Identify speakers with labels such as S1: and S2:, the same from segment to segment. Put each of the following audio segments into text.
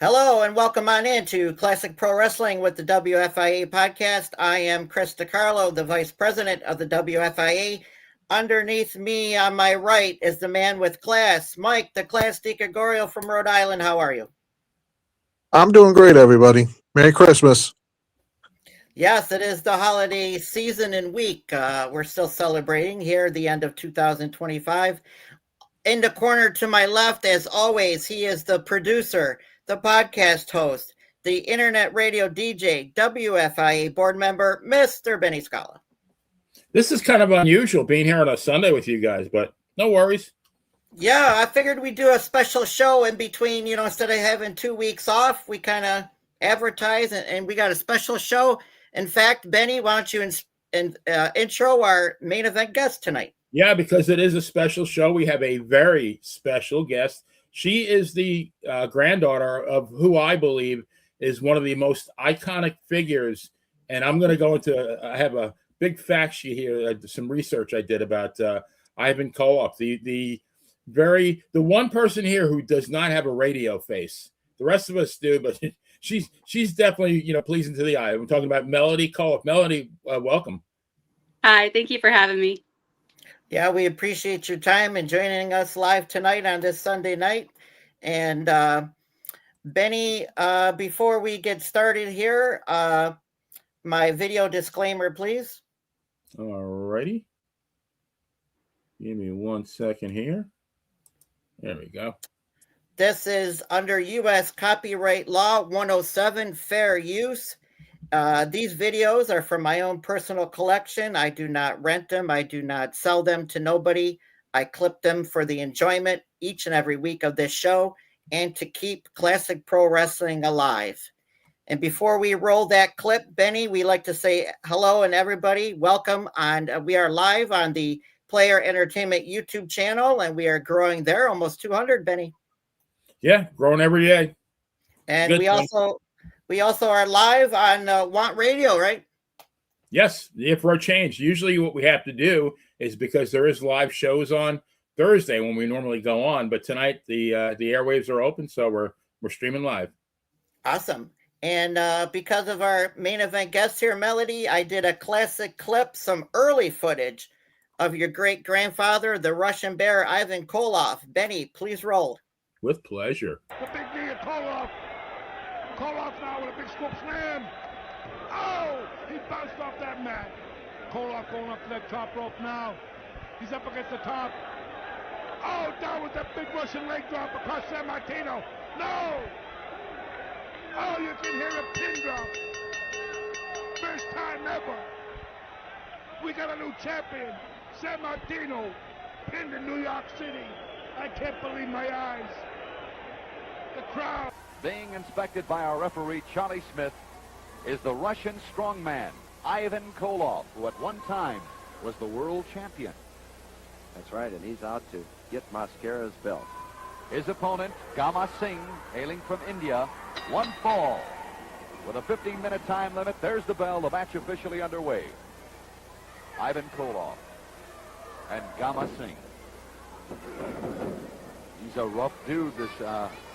S1: Hello and welcome on into Classic Pro Wrestling with the WFIA podcast. I am Chris DiCarlo, the Vice President of the WFIA. Underneath me on my right is the man with class, Mike, the Class DiGregorio from Rhode Island. How are you?
S2: I'm doing great, everybody. Merry Christmas.
S1: Yes, it is the holiday season and week. We're still celebrating here the end of 2025. In the corner to my left, as always, he is the producer, the podcast host, the internet radio DJ, WFIA board member, Mr. Benny Scala.
S3: This is kind of unusual being here on a Sunday with you guys, but no worries.
S1: Yeah, I figured we'd do a special show in between, instead of having 2 weeks off, we kind of advertise and we got a special show. In fact, Benny, why don't you intro our main event guest tonight?
S3: Yeah, because it is a special show. We have a very special guest. She is the granddaughter of who I believe is one of the most iconic figures. And I'm going to go into, I have a big fact sheet here, some research I did about Ivan Koloff, the one person here who does not have a radio face. The rest of us do, but she's definitely, pleasing to the eye. We're talking about Melodie Koloff. Melodie, welcome.
S4: Hi, thank you for having me.
S1: Yeah, we appreciate your time and joining us live tonight on this Sunday night. And Benny, before we get started here, my video disclaimer, please.
S3: All righty. Give me 1 second here. There we go.
S1: This is under U.S. Copyright Law 107, fair use. These videos are from my own personal collection. I do not rent them. I do not sell them to nobody. I clip them for the enjoyment each and every week of this show and to keep classic pro wrestling alive. And before we roll that clip, Benny, we like to say hello and everybody. Welcome. We are live on the Playa Entertainment YouTube channel, and we are growing there, almost 200, Benny.
S3: Yeah, growing every day.
S1: And good we also are live on Want Radio, right?
S3: Yes, for a change. Usually what we have to do is, because there is live shows on Thursday when we normally go on, but tonight the airwaves are open, so we're streaming live.
S1: Awesome. And because of our main event guest here, Melodie, I did a classic clip, some early footage of your great-grandfather, the Russian Bear, Ivan Koloff. Benny, please roll.
S3: With pleasure.
S5: The big knee of Koloff. Koloff now with a big scoop slam. Oh, he bounced off that mat. Koloff going up to that top rope now. He's up against the top. Oh, down with that big Russian leg drop across Sammartino. No! Oh, you can hear a pin drop. First time ever. We got a new champion. Sammartino pinned in New York City. I can't believe my eyes. The crowd.
S6: Being inspected by our referee, Charlie Smith, is the Russian strongman, Ivan Koloff, who at one time was the world champion.
S7: That's right, and he's out to get Mascara's belt.
S6: His opponent, Gama Singh, hailing from India, one fall. With a 15-minute time limit, there's the bell, the match officially underway. Ivan Koloff and Gama Singh. He's a rough dude, this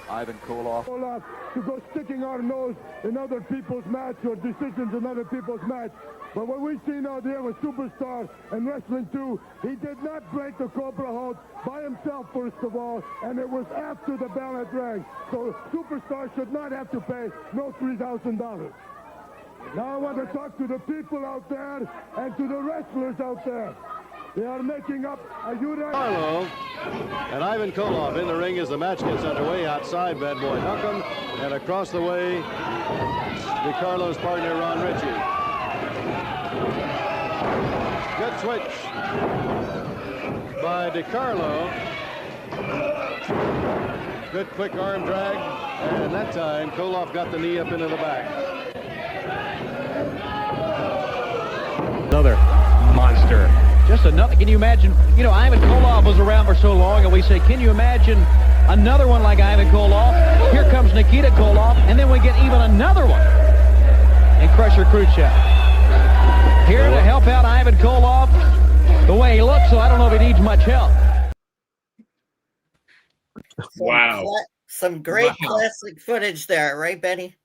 S6: Ivan Koloff.
S5: Koloff to go sticking our nose in other people's match or decisions in other people's match. But what we've seen out here with Superstar and Wrestling 2, he did not break the Cobra hold by himself, first of all, and it was after the bell had rang. So Superstar should not have to pay no $3,000. Now I want to talk to the people out there and to the wrestlers out there. They are making up a unit.
S7: Carlo and Ivan Koloff in the ring as the match gets underway outside Bad Boy Huckham, and across the way, DiCarlo's partner Ron Ritchie. Good switch by DiCarlo. Good quick arm drag, and that time Koloff got the knee up into the back.
S8: Another monster. Just another. Can you imagine? Ivan Koloff was around for so long, and we say, can you imagine another one like Ivan Koloff? Here comes Nikita Koloff, and then we get even another one. And Crusher Khrushchev. Here to help out Ivan Koloff the way he looks, so I don't know if he needs much help.
S3: Wow.
S1: Some great
S3: Wow.
S1: classic footage there, right, Benny?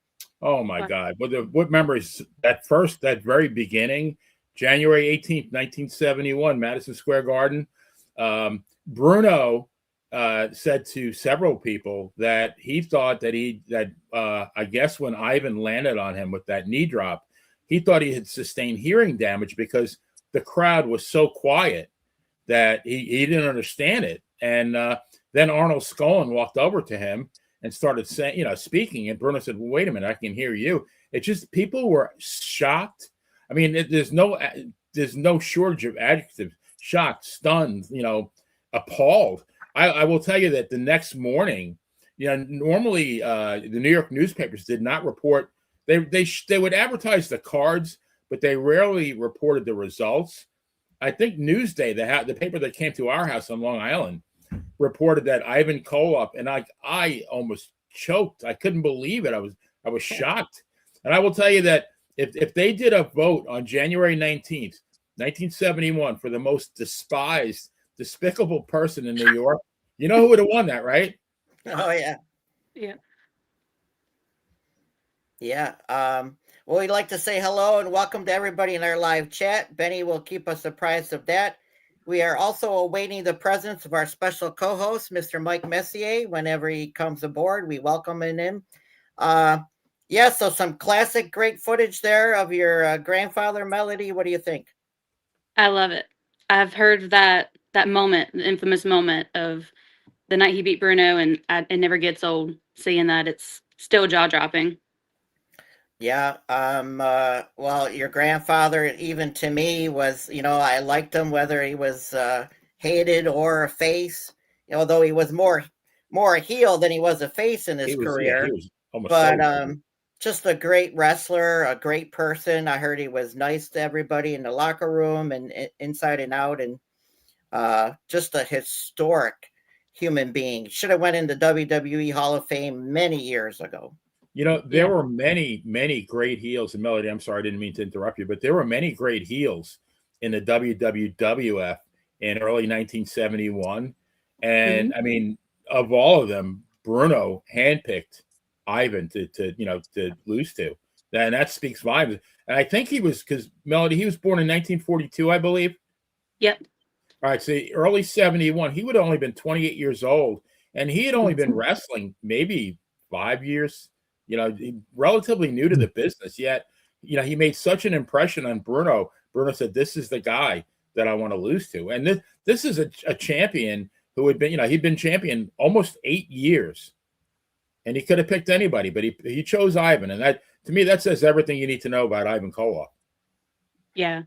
S3: Oh my God! What memories? That very beginning, January 18th, 1971, Madison Square Garden. Bruno said to several people that he thought that I guess when Ivan landed on him with that knee drop, he thought he had sustained hearing damage because the crowd was so quiet that he didn't understand it. And then Arnold Skolin walked over to him and started saying, speaking. And Bruno said, well, wait a minute, I can hear you. It just, people were shocked. I mean, there's no shortage of adjectives: shocked, stunned, appalled. I will tell you that the next morning, normally the New York newspapers did not report. They would advertise the cards, but they rarely reported the results. I think Newsday, the paper that came to our house on Long Island, reported that Ivan Koloff, and I almost choked. I couldn't believe it. I was shocked. And I will tell you that if they did a vote on January 19th, 1971 for the most despised, despicable person in New York, you know who would have won that, right?
S1: Oh yeah.
S4: Yeah.
S1: Yeah. Well, we'd like to say hello and welcome to everybody in our live chat. Benny will keep us apprised of that. We are also awaiting the presence of our special co-host, Mr. Mike Messier. Whenever he comes aboard, we welcome him. So some classic great footage there of your grandfather, Melodie. What do you think?
S4: I love it. I've heard that moment, the infamous moment of the night he beat Bruno, and it never gets old seeing that. It's still jaw-dropping.
S1: Yeah. Well, your grandfather, even to me, was, I liked him whether he was hated or a face, although he was more a heel than he was a face in his career.
S3: He was almost
S1: but just a great wrestler, a great person. I heard he was nice to everybody in the locker room and inside and out, and just a historic human being. Should have went into WWE Hall of Fame many years ago.
S3: There were many, many great heels. And Melodie, I'm sorry, I didn't mean to interrupt you, but there were many great heels in the WWWF in early 1971. And I mean, of all of them, Bruno handpicked Ivan to lose to. And that speaks volumes. And I think because Melodie, he was born in 1942, I believe.
S4: Yep.
S3: All right. So early 71, he would have only been 28 years old. And he had only been wrestling maybe 5 years. Relatively new to the business, yet, he made such an impression on Bruno. Bruno said, this is the guy that I want to lose to. And this is a champion who had been, he'd been champion almost 8 years. And he could have picked anybody, but he chose Ivan. And that, to me, that says everything you need to know about Ivan Koloff.
S4: Yeah.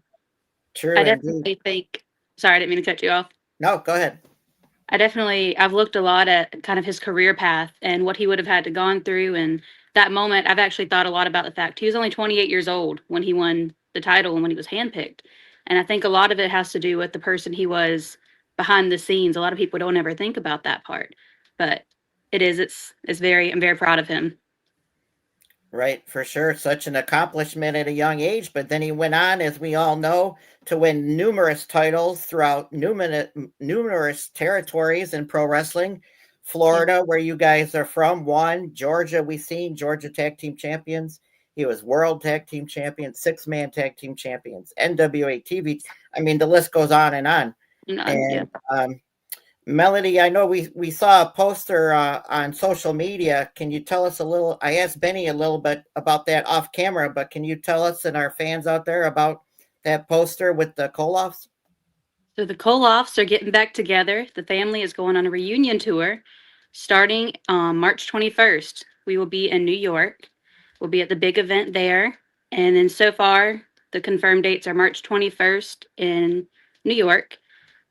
S1: True.
S4: I definitely think, sorry, I didn't mean to cut you off.
S1: No, go ahead.
S4: I've looked a lot at kind of his career path and what he would have had to gone through. And that moment, I've actually thought a lot about the fact he was only 28 years old when he won the title and when he was handpicked. And I think a lot of it has to do with the person he was behind the scenes. A lot of people don't ever think about that part, but I'm very proud of him.
S1: Right, for sure. Such an accomplishment at a young age, but then he went on, as we all know, to win numerous titles throughout numerous territories in pro wrestling. Florida, where you guys are from, won. Georgia, we've seen Georgia Tag Team Champions. He was World Tag Team Champion, 6-man Tag Team Champions, NWA TV. I mean, the list goes on and on. Melodie, I know we saw a poster on social media. Can you tell us a little? I asked Benny a little bit about that off camera, but can you tell us and our fans out there about that poster with the Koloffs?
S4: So the Koloffs are getting back together. The family is going on a reunion tour starting March 21st. We will be in New York. We'll be at the big event there. And then so far, the confirmed dates are March 21st in New York.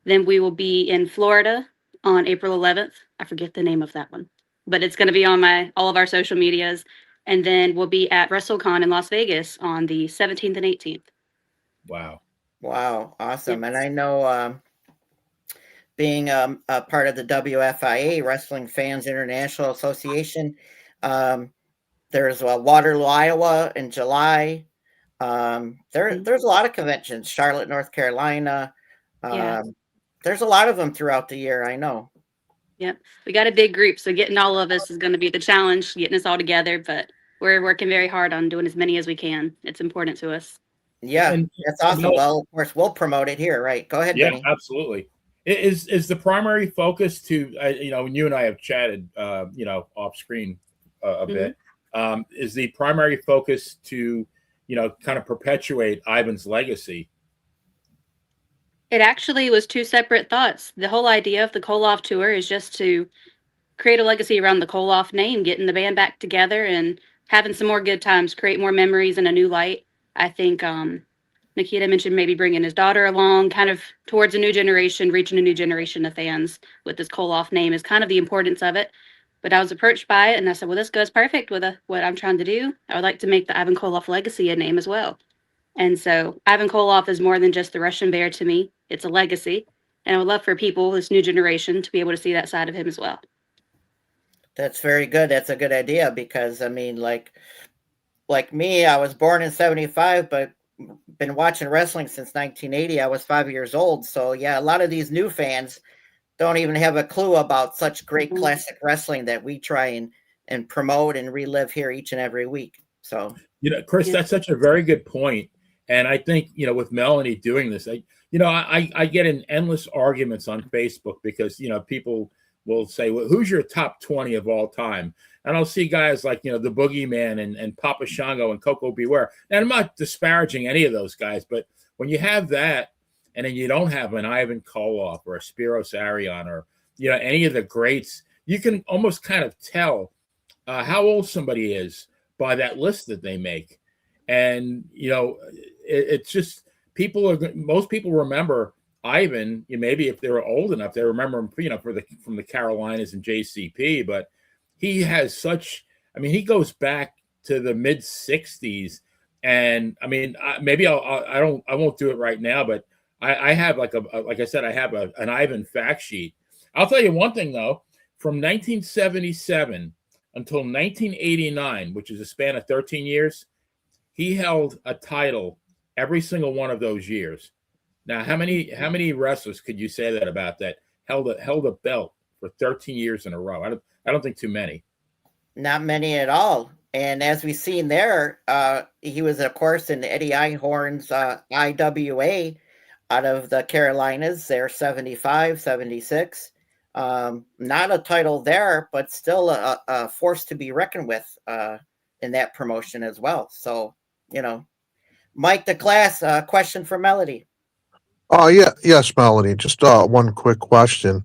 S4: Then we will be in Florida on April 11th. I forget the name of that one, but it's going to be on all of our social medias. And then we'll be at WrestleCon in Las Vegas on the 17th and 18th.
S3: Wow.
S1: Awesome. Yes. And I know being a part of the WFIA, Wrestling Fans International Association, there's Waterloo, Iowa in July. There's a lot of conventions, Charlotte, North Carolina. There's a lot of them throughout the year, I know.
S4: Yep. We got a big group, so getting all of us is going to be the challenge, getting us all together, but we're working very hard on doing as many as we can. It's important to us.
S1: Yeah,
S3: And
S1: that's awesome.
S3: Mel-
S1: Well, of course, we'll promote it here, right? Go ahead,
S3: yeah,
S1: Benny.
S3: absolutely. Is the primary focus to you know, you and I have chatted you know, off screen a bit. Is the primary focus to, you know, kind of perpetuate Ivan's legacy?
S4: It actually was two separate thoughts. The whole idea of the Koloff tour is just to create a legacy around the Koloff name, getting the band back together and having some more good times, create more memories in a new light. I think Nikita mentioned maybe bringing his daughter along, kind of towards a new generation, reaching a new generation of fans with this Koloff name is kind of the importance of it. But I was approached by it, and I said, well, this goes perfect with what I'm trying to do. I would like to make the Ivan Koloff legacy a name as well. And so Ivan Koloff is more than just the Russian bear to me. It's a legacy. And I would love for people, this new generation, to be able to see that side of him as well.
S1: That's very good. That's a good idea because, I mean, like me, I was born in 75, but been watching wrestling since 1980. I was 5 years old. So, yeah, a lot of these new fans don't even have a clue about such great classic wrestling that we try and promote and relive here each and every week. So,
S3: you know, Chris, that's such a very good point. And I think, you know, with Melanie doing this, I get in endless arguments on Facebook because, you know, people will say, well, who's your top 20 of all time? And I'll see guys like, you know, the Boogeyman and Papa Shango and Coco Beware. And I'm not disparaging any of those guys, but when you have that and then you don't have an Ivan Koloff or a Spiros Arion or, you know, any of the greats, you can almost kind of tell how old somebody is by that list that they make. And, you know, it's just most people remember Ivan, maybe if they were old enough, they remember him, you know, from the Carolinas and JCP, but he has he goes back to the mid 60s. And I mean, maybe I won't do it right now, but I have like I said, I have an Ivan fact sheet. I'll tell you one thing though, from 1977 until 1989, which is a span of 13 years, he held a title every single one of those years. Now, how many wrestlers could you say that about that held a belt for 13 years in a row? I don't think too many.
S1: Not many at all. And as we've seen there, he was, of course, in Eddie Einhorn's IWA out of the Carolinas. They're 75, 76. Not a title there, but still a force to be reckoned with in that promotion as well. So, you know, Mike the Class, question for Melodie.
S2: Yes, Melanie. Just one quick question.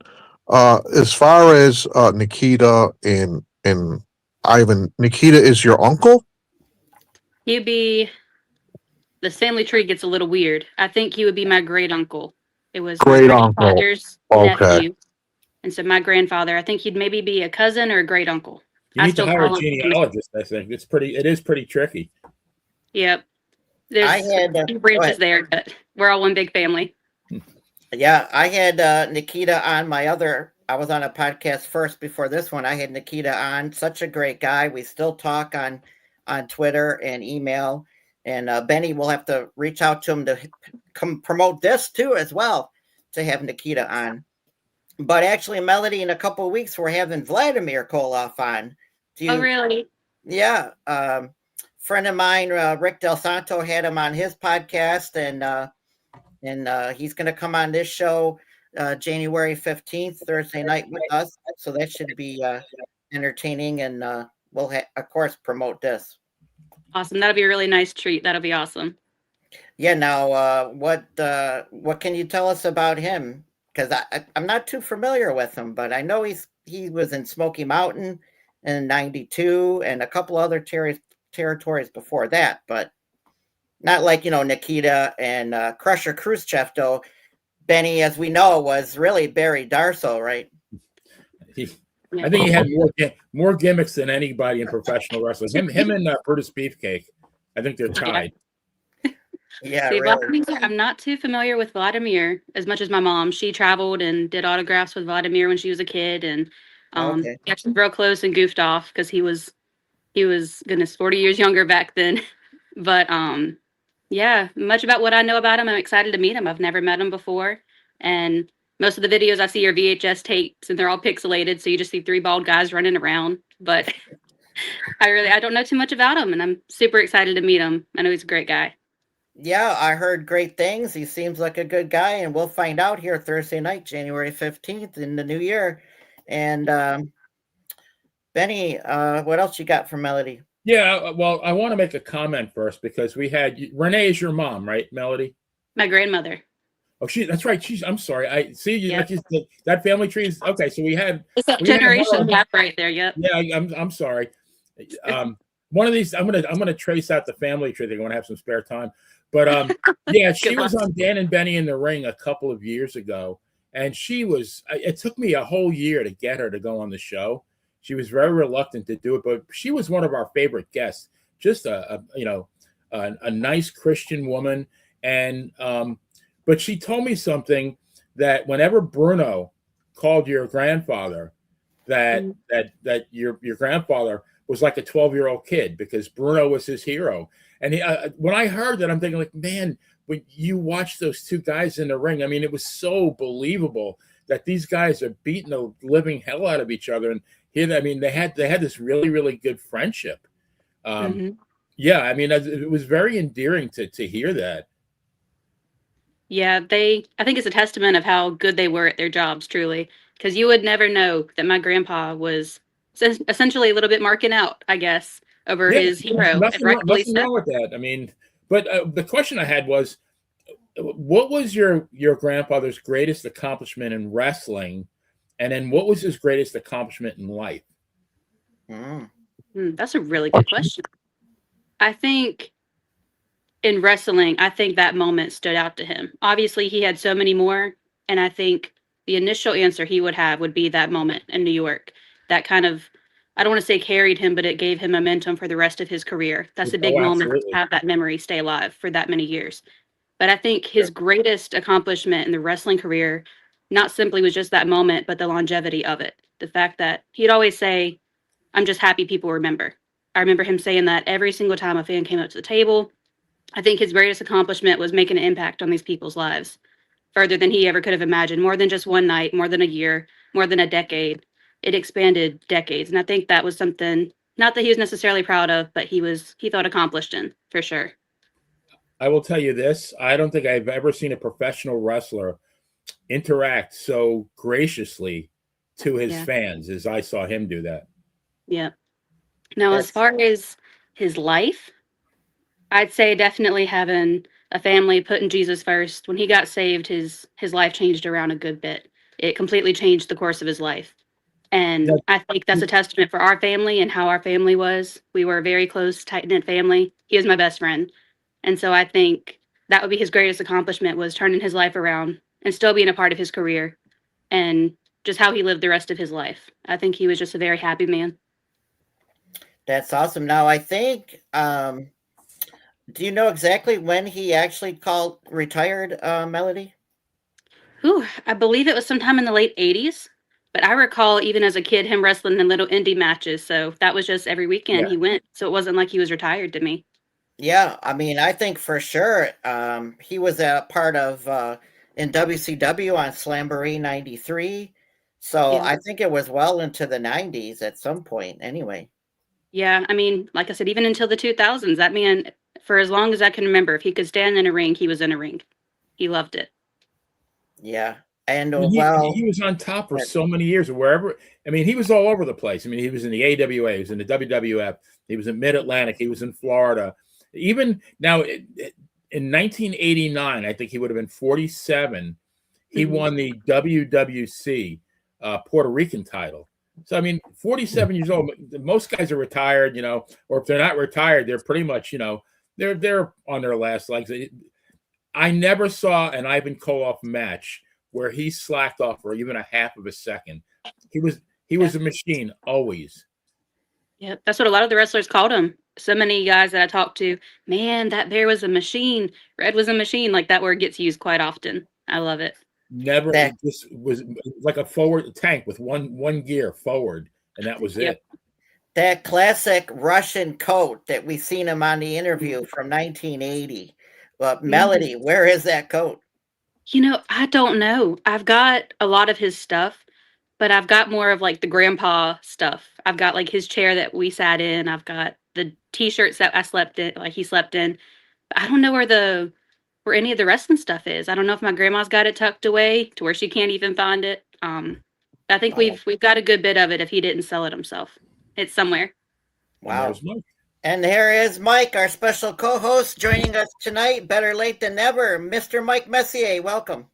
S2: As far as Nikita and Ivan, Nikita is your uncle?
S4: He'd be, the family tree gets a little weird. I think he would be my great uncle. It was my
S2: Great uncle.
S4: grandfather's
S2: Okay.
S4: nephew. And so my grandfather, I think he'd maybe be a cousin or a great uncle.
S3: You need to hire a genealogist, I think. It is pretty tricky.
S4: Yep. There's two branches there, but we're all one big family.
S1: Yeah, I had Nikita on I was on a podcast first before this one. I had Nikita on, such a great guy. We still talk on Twitter and email. And Benny will have to reach out to him to come promote this too as well, to have Nikita on. But actually, Melodie, in a couple of weeks, we're having Vladamir Koloff on.
S4: Oh, really?
S1: Yeah. Friend of mine, Rick Del Santo, had him on his podcast, and he's going to come on this show January 15th, Thursday night with us. So that should be entertaining, and we'll, of course, promote this.
S4: Awesome. That'll be a really nice treat. That'll be awesome.
S1: Yeah. Now, what can you tell us about him? Because I'm not too familiar with him, but I know he was in Smoky Mountain in '92 and a couple other territories before that, but not like, you know, Nikita and Crusher Khrushchev, though. Benny, as we know, was really Barry Darsow, right?
S3: I think he had more gimmicks than anybody in professional wrestling. Him and Brutus Beefcake, I think they're tied.
S1: Yeah,
S4: See,
S1: really.
S4: Vladimir, I'm not too familiar with Vladimir as much as my mom. She traveled and did autographs with Vladimir when she was a kid, and actually real close and goofed off because he was goodness 40 years younger back then. But yeah, much about what I know about him. I'm excited to meet him. I've never met him before, and Most of the videos I see are VHS tapes, and they're all pixelated, so you just see three bald guys running around. But I don't know too much about him, and I'm super excited to meet him. I know he's a great guy.
S1: Yeah, I heard great things. He seems like a good guy, and we'll find out here Thursday night, January 15th in the new year. And Benny, what else you got for Melodie?
S3: Yeah, well, I want to make a comment first because we had Renae is your mom, right, Melodie?
S4: My grandmother.
S3: Oh, that's right. I'm sorry. I see you.
S4: Yep.
S3: Like that family tree is okay. So we had
S4: Generation gap right there. Yep.
S3: Yeah, I'm sorry. One of these, I'm gonna trace out the family tree. They're gonna have some spare time. But yeah, she was on Dan and Benny in the Ring a couple of years ago, and she was. It took me a whole year to get her to go on the show. She was very reluctant to do it, but she was one of our favorite guests. Just a nice Christian woman, and but she told me something that whenever Bruno called your grandfather, that your grandfather was like a 12-year-old kid because Bruno was his hero. And when I heard that, I'm thinking like, man, when you watch those two guys in the ring, I mean, it was so believable that these guys are beating the living hell out of each other. And here, I mean, they had this really, really good friendship. Yeah, I mean, it was very endearing to hear that.
S4: Yeah, I think it's a testament of how good they were at their jobs, truly, because you would never know that my grandpa was essentially a little bit marking out, I guess, over his hero.
S3: Nothing wrong with that. I mean, but the question I had was, what was your grandfather's greatest accomplishment in wrestling, and then what was his greatest accomplishment in life?
S4: That's a really good question. I think in wrestling, I think that moment stood out to him. Obviously, he had so many more, and I think the initial answer he would have would be that moment in New York. That kind of, I don't want to say carried him, but it gave him momentum for the rest of his career. That's a big moment to have that memory stay alive for that many years. But I think his greatest accomplishment in the wrestling career not simply was just that moment, but the longevity of it. The fact that he'd always say, I'm just happy people remember. I remember him saying that every single time a fan came up to the table. I think his greatest accomplishment was making an impact on these people's lives further than he ever could have imagined, more than just one night, more than a year, more than a decade. It expanded decades. And I think that was something, not that he was necessarily proud of, but he felt accomplished in, for sure.
S3: I will tell you this. I don't think I've ever seen a professional wrestler interact so graciously to his fans as I saw him do that.
S4: Yeah. Now, as far as his life, I'd say definitely having a family, putting Jesus first. When he got saved, his life changed around a good bit. It completely changed the course of his life. And I think that's a testament for our family and how our family was. We were a very close, tight-knit family. He was my best friend. And so I think that would be his greatest accomplishment, was turning his life around and still being a part of his career and just how he lived the rest of his life. I think he was just a very happy man.
S1: That's awesome. Now, I think, do you know exactly when he actually retired, Melodie?
S4: I believe it was sometime in the late 80s. But I recall even as a kid him wrestling in little indie matches. So that was just every weekend he went. So it wasn't like he was retired to me.
S1: Yeah, I mean, I think for sure he was a part of in WCW on Slamboree 93. So I think it was well into the 90s at some point anyway.
S4: Yeah, I mean, like I said, even until the 2000s, that man, for as long as I can remember, if he could stand in a ring, he was in a ring. He loved it.
S1: Yeah. And
S3: he was on top for so many years, wherever. I mean, he was all over the place. I mean, he was in the AWA, he was in the WWF, he was in Mid-Atlantic, he was in Florida. Even now, in 1989, I think he would have been 47. He won the WWC Puerto Rican title. So, I mean, 47 years old. Most guys are retired, or if they're not retired, they're pretty much, they're on their last legs. I never saw an Ivan Koloff match where he slacked off for even a half of a second. He was a machine always.
S4: Yeah, that's what a lot of the wrestlers called him. So many guys that I talked to, man, that bear was a machine. Red was a machine. Like, that word gets used quite often. I love it.
S3: Never. It just was like a forward tank with one gear forward, and that was it.
S1: That classic Russian coat that we seen him on the interview from 1980. Melodie, where is that coat?
S4: I don't know. I've got a lot of his stuff, but I've got more of like the grandpa stuff. I've got like his chair that we sat in. I've got the t-shirts that I slept in, like he slept in. I don't know where any of the wrestling stuff is. I don't know if my grandma's got it tucked away to where she can't even find it. I think we've got a good bit of it if he didn't sell it himself. It's somewhere.
S1: Wow.
S3: And there's Mike.
S1: And here is Mike, our special co-host, joining us tonight. Better late than never, Mr. Mike Messier. Welcome.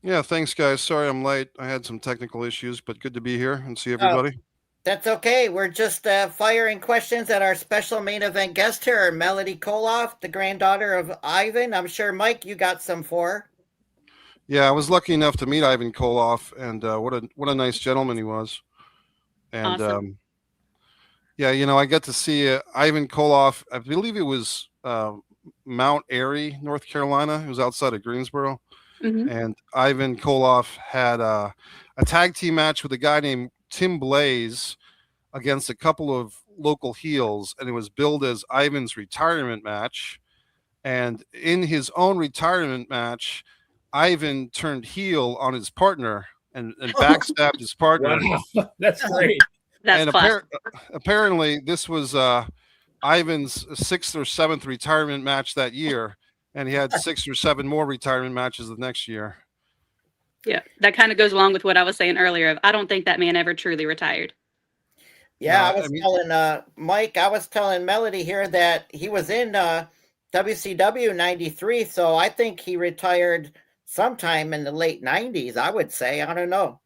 S9: Yeah, thanks, guys. Sorry I'm late. I had some technical issues, but good to be here and see everybody.
S1: That's okay. We're just firing questions at our special main event guest here, Melodie Koloff, the granddaughter of Ivan. I'm sure, Mike, you got some for her.
S9: Yeah, I was lucky enough to meet Ivan Koloff, and what a nice gentleman he was. And
S4: Awesome.
S9: yeah, I got to see Ivan Koloff. I believe it was Mount Airy, North Carolina. It was outside of Greensboro.
S4: Mhm.
S9: And Ivan Koloff had a tag team match with a guy named Tim Blaze against a couple of local heels, and it was billed as Ivan's retirement match. And in his own retirement match, Ivan turned heel on his partner and backstabbed his partner.
S3: Wow, that's great.
S4: That's
S9: And
S4: class.
S9: apparently this was Ivan's 6th or 7th retirement match that year, and he had 6 or 7 more retirement matches the next year.
S4: Yeah, that kind of goes along with what I was saying earlier. I don't think that man ever truly retired.
S1: Yeah,
S9: No,
S1: I was telling Mike, I was telling Melodie here that he was in WCW 93, so I think he retired sometime in the late 90s, I would say. I don't know.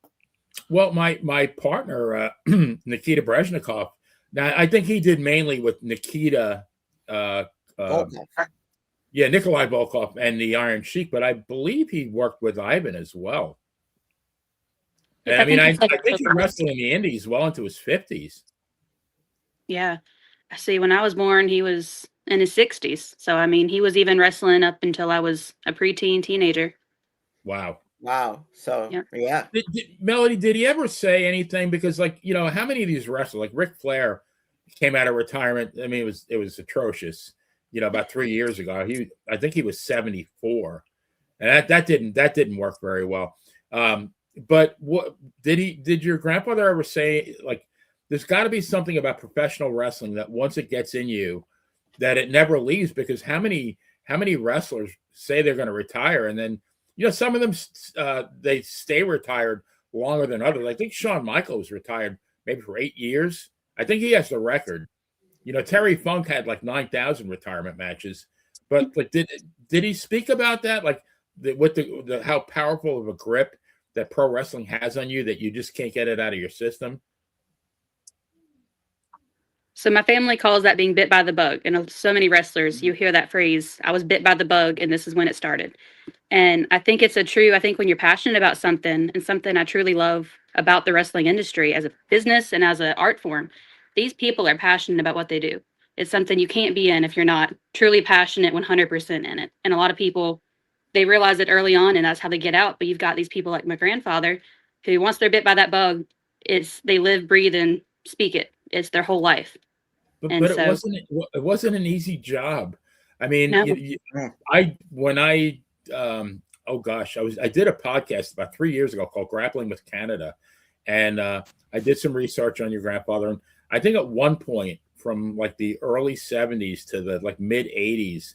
S3: Well, my partner, Nikita Brezhnikov, now I think he did mainly with Nikita, Nikolai Volkov and the Iron Sheik, but I believe he worked with Ivan as well. And I think he wrestled in the Indies well into his 50s.
S4: Yeah. I see. When I was born, he was in his 60s. So, he was even wrestling up until I was a preteen teenager.
S3: Wow.
S1: So, yeah.
S3: Melodie, did he ever say anything? Because, how many of these wrestlers, like Ric Flair, came out of retirement? It was atrocious. About 3 years ago, I think he was 74, and that didn't work very well. But what did your grandfather ever say? Like, there's got to be something about professional wrestling that once it gets in you, that it never leaves. Because how many wrestlers say they're going to retire, and then some of them they stay retired longer than others. I think Shawn Michaels retired maybe for 8 years. I think he has the record. Terry Funk had like 9,000 retirement matches, but did he speak about that? Like the how powerful of a grip that pro wrestling has on you that you just can't get it out of your system?
S4: So my family calls that being bit by the bug. And so many wrestlers, you hear that phrase, I was bit by the bug, and this is when it started. And I think I think when you're passionate about something, and something I truly love about the wrestling industry as a business and as an art form, these people are passionate about what they do. It's something you can't be in if you're not truly passionate 100% in it. And a lot of people, they realize it early on, and that's how they get out. But you've got these people like my grandfather, who once they're bit by that bug, they live, breathe, and speak it. It's their whole life.
S3: But
S4: So,
S3: it wasn't an easy job.
S4: No.
S3: I did a podcast about 3 years ago called Grappling with Canada, and I did some research on your grandfather. And I think at one point, from like the early 70s to the mid 80s,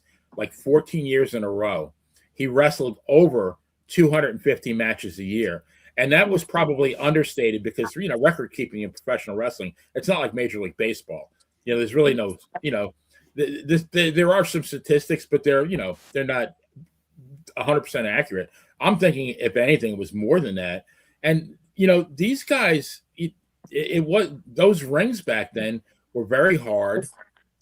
S3: 14 years in a row, he wrestled over 250 matches a year. And that was probably understated because, record keeping in professional wrestling, it's not like Major League Baseball. There's really no, there are some statistics, but they're not 100% accurate. I'm thinking, if anything, it was more than that. And, these guys, it was, those rings back then were very hard,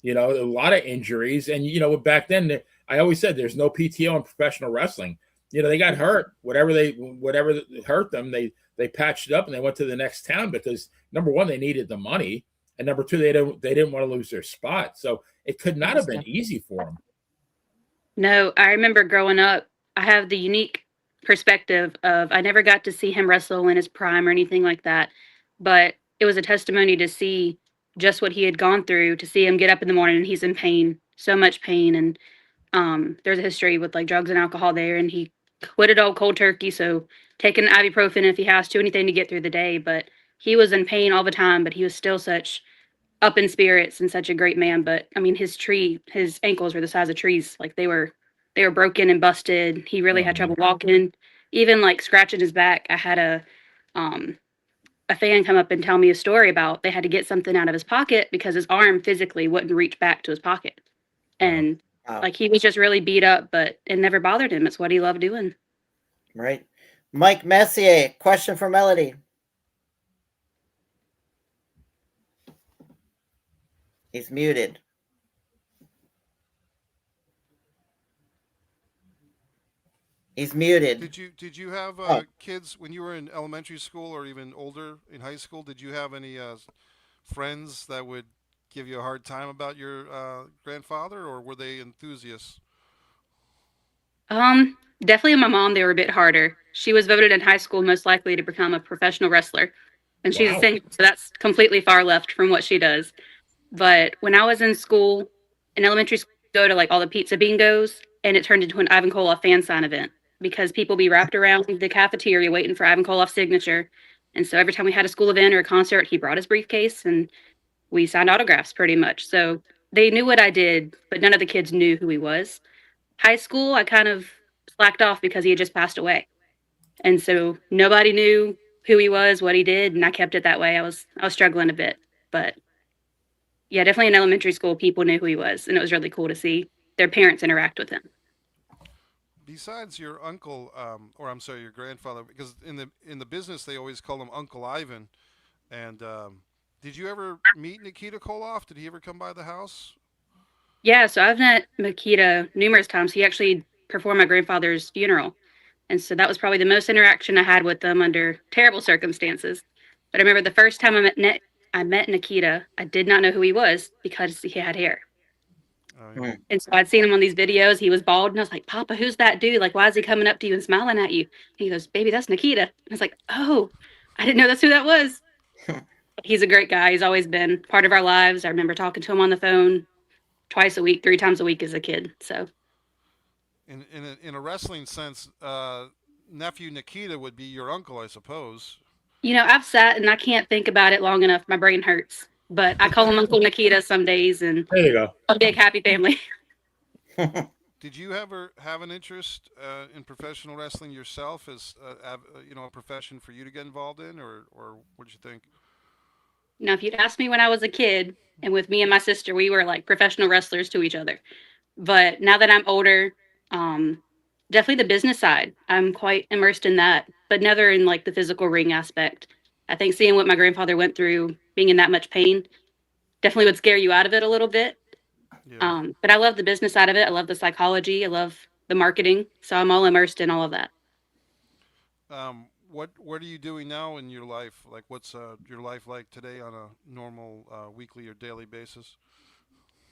S3: a lot of injuries. And, back then, I always said there's no PTO in professional wrestling. They got hurt, whatever hurt them, they patched it up and they went to the next town because, number one, they needed the money. And number two, they didn't want to lose their spot. So it could not have been easy for them.
S4: No, I remember growing up, I have the unique perspective of I never got to see him wrestle in his prime or anything like that. But it was a testimony to see just what he had gone through, to see him get up in the morning and he's in pain, so much pain. And there's a history with drugs and alcohol there. And he quit it all cold turkey. So taking ibuprofen if he has to, anything to get through the day. But he was in pain all the time, but he was still such up in spirits and such a great man. But I mean, his ankles were the size of trees. Like they were broken and busted. He really had trouble walking, even like scratching his back. I had a fan come up and tell me a story about they had to get something out of his pocket because his arm physically wouldn't reach back to his pocket. And like he was just really beat up, but it never bothered him. It's what he loved doing.
S1: Right. Mike Messier, question for Melodie. He's muted. He's muted.
S9: Did you have kids when you were in elementary school or even older in high school? Did you have any friends that would give you a hard time about your grandfather, or were they enthusiasts?
S4: Definitely my mom, they were a bit harder. She was voted in high school most likely to become a professional wrestler. And she's a singer, so that's completely far left from what she does. But when I was in school, in elementary school, I'd go to like all the pizza bingos, and it turned into an Ivan Koloff fan sign event because people be wrapped around the cafeteria waiting for Ivan Koloff's signature. And so every time we had a school event or a concert, he brought his briefcase and we signed autographs pretty much. So they knew what I did, but none of the kids knew who he was. High school, I kind of slacked off because he had just passed away. And so nobody knew who he was, what he did, and I kept it that way. I was struggling a bit, but yeah, definitely in elementary school, people knew who he was, and it was really cool to see their parents interact with him.
S9: Besides your uncle, or I'm sorry, your grandfather, because in the business they always call him Uncle Ivan. And did you ever meet Nikita Koloff? Did he ever come by the house?
S4: Yeah, so I've met Nikita numerous times. He actually performed my grandfather's funeral. And so that was probably the most interaction I had with them under terrible circumstances. But I remember the first time I met Nikita, I did not know who he was because he had hair. Oh, yeah. And so I'd seen him on these videos. He was bald, and I was like, Papa, who's that dude? Like, why is he coming up to you and smiling at you? And he goes, baby, that's Nikita. And I was like, oh, I didn't know that's who that was. He's a great guy. He's always been part of our lives. I remember talking to him on the phone twice a week, 3 times a week as a kid. So
S9: in a wrestling sense, nephew Nikita would be your uncle, I suppose.
S4: You know, I've sat and I can't think about it long enough. My brain hurts. But I call him Uncle Nikita some days, and
S3: there you go.
S4: A big happy family.
S9: Did you ever have an interest in professional wrestling yourself as a profession for you to get involved in, or what did you think?
S4: Now, if you'd asked me when I was a kid, and with me and my sister, we were like professional wrestlers to each other. But now that I'm older, definitely the business side. I'm quite immersed in that, but never in like the physical ring aspect. I think seeing what my grandfather went through, being in that much pain, definitely would scare you out of it a little bit. Yeah. But I love the business side of it. I love the psychology. I love the marketing. So I'm all immersed in all of that.
S9: What are you doing now in your life? Like, what's your life like today on a normal weekly or daily basis?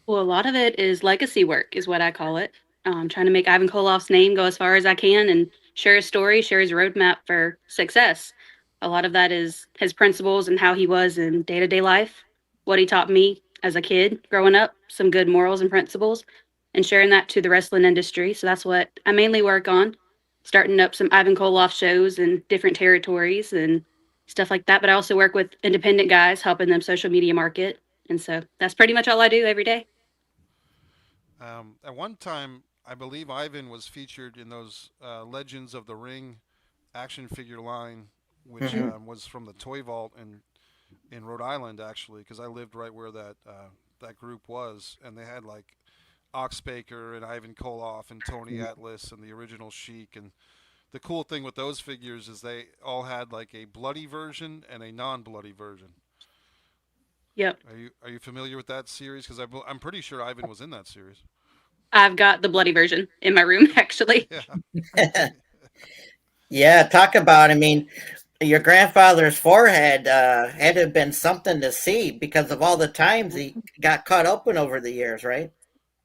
S4: Well, a lot of it is legacy work is what I call it. Trying to make Ivan Koloff's name go as far as I can and share his story, share his roadmap for success. A lot of that is his principles and how he was in day-to-day life, what he taught me as a kid growing up, some good morals and principles, and sharing that to the wrestling industry. So that's what I mainly work on, starting up some Ivan Koloff shows in different territories and stuff like that. But I also work with independent guys, helping them social media market. And so that's pretty much all I do every day.
S9: At one time, I believe Ivan was featured in those Legends of the Ring action figure line, which was from the Toy Vault in Rhode Island, actually, because I lived right where that group was, and they had like Ox Baker and Ivan Koloff and Tony Atlas and the original Sheik. And the cool thing with those figures is they all had like a bloody version and a non-bloody version.
S4: Yep.
S9: Are you familiar with that series? Because I'm pretty sure Ivan was in that series.
S4: I've got the bloody version in my room, actually.
S9: Yeah.
S1: Yeah, talk about, I mean, your grandfather's forehead had to have been something to see because of all the times he got cut open over the years, right?